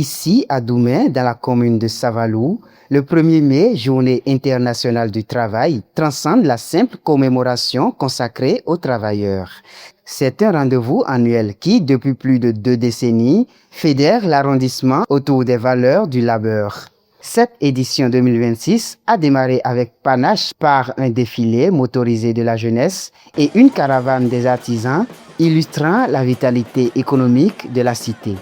Ici, à Doumé, dans la commune de Savalou, le 1er mai, Journée internationale du travail, transcende la simple commémoration consacrée aux travailleurs. C'est un rendez-vous annuel qui, depuis plus de 2 décennies, fédère l'arrondissement autour des valeurs du labeur. Cette édition 2026 a démarré avec panache par un défilé motorisé de la jeunesse et une caravane des artisans illustrant la vitalité économique de la cité.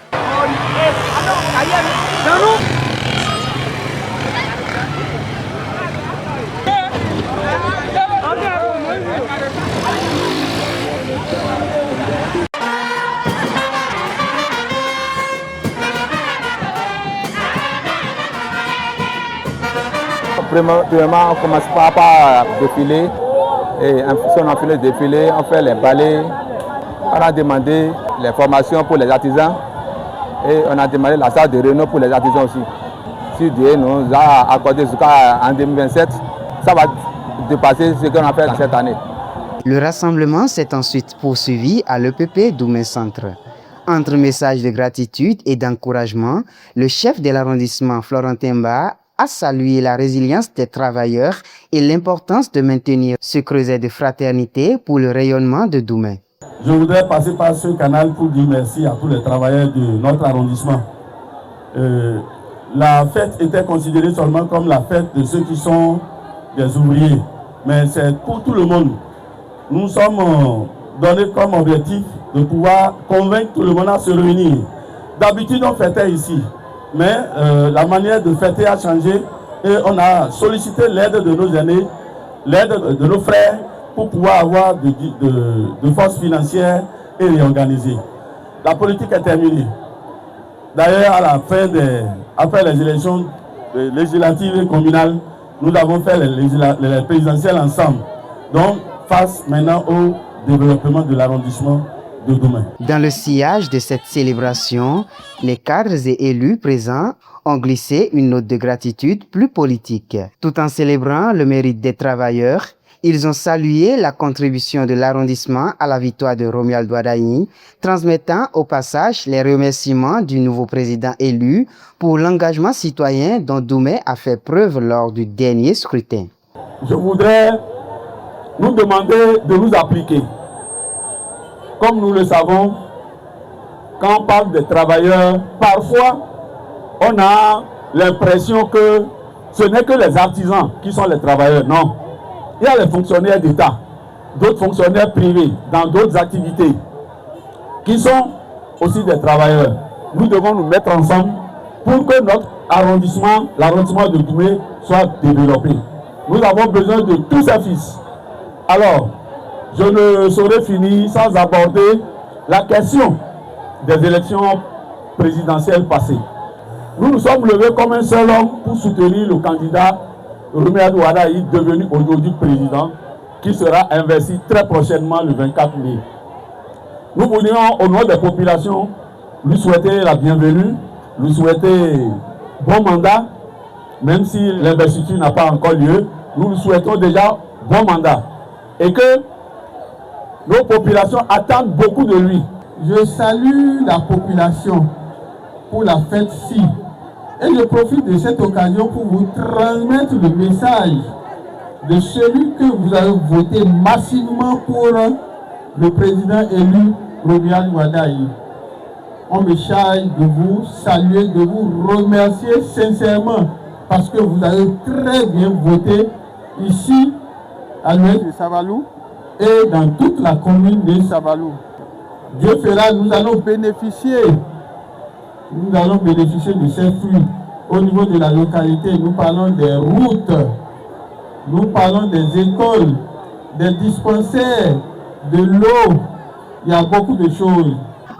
Premièrement, on commence par défiler. Et si on a fait le défilé, on fait les balais. On a demandé les formations pour les artisans. Et on a demandé la salle de réunion pour les artisans aussi. Si Dieu nous a accordé jusqu'en 2027, ça va dépasser ce qu'on a fait dans cette année. Le rassemblement s'est ensuite poursuivi à l'EPP Doumé Centre. Entre messages de gratitude et d'encouragement, le chef de l'arrondissement Florentin Ba a salué la résilience des travailleurs et l'importance de maintenir ce creuset de fraternité pour le rayonnement de Doumé. Je voudrais passer par ce canal pour dire merci à tous les travailleurs de notre arrondissement. La fête était considérée seulement comme la fête de ceux qui sont des ouvriers, mais c'est pour tout le monde. Nous sommes donnés comme objectif de pouvoir convaincre tout le monde à se réunir. D'habitude, on fêtait ici, mais la manière de fêter a changé et on a sollicité l'aide de nos aînés, l'aide de nos frères pour pouvoir avoir de forces financières et réorganiser. La politique est terminée. D'ailleurs, à la fin après les élections législatives et communales, nous avons fait les présidentielles ensemble. Donc, face maintenant au développement de l'arrondissement de Doumé. Dans le sillage de cette célébration, les cadres et élus présents ont glissé une note de gratitude plus politique. Tout en célébrant le mérite des travailleurs, ils ont salué la contribution de l'arrondissement à la victoire de Romuald Ouadahi, transmettant au passage les remerciements du nouveau président élu pour l'engagement citoyen dont Doumé a fait preuve lors du dernier scrutin. Je voudrais nous demander de nous appliquer. Comme nous le savons, quand on parle des travailleurs, parfois on a l'impression que ce n'est que les artisans qui sont les travailleurs. Non. Il y a les fonctionnaires d'État, d'autres fonctionnaires privés dans d'autres activités qui sont aussi des travailleurs. Nous devons nous mettre ensemble pour que notre arrondissement, l'arrondissement de Doumé, soit développé. Nous avons besoin de tous ces fils. Alors, je ne saurais finir sans aborder la question des élections présidentielles passées. Nous nous sommes levés comme un seul homme pour soutenir le candidat Romuald Ouadahi, devenu aujourd'hui président, qui sera investi très prochainement le 24 mai. Nous voulions, au nom des populations, lui souhaiter la bienvenue, lui souhaiter bon mandat, même si l'investiture n'a pas encore lieu, nous lui souhaitons déjà bon mandat. Et que nos populations attendent beaucoup de lui. Je salue la population pour la fête-ci. Et je profite de cette occasion pour vous transmettre le message de celui que vous avez voté massivement pour le président élu Romuald Ouadahi. On me charge de vous saluer, de vous remercier sincèrement parce que vous avez très bien voté ici à l'ouest de Savalou et dans toute la commune de Savalou. Dieu fera, nous allons bénéficier de ces fruits. Au niveau de la localité, nous parlons des routes, nous parlons des écoles, des dispensaires, de l'eau. Il y a beaucoup de choses.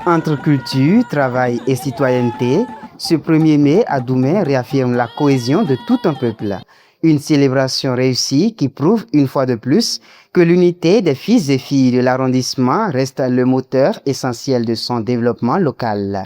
Entre culture, travail et citoyenneté, ce 1er mai à Doumé réaffirme la cohésion de tout un peuple. Une célébration réussie qui prouve une fois de plus que l'unité des fils et filles de l'arrondissement reste le moteur essentiel de son développement local.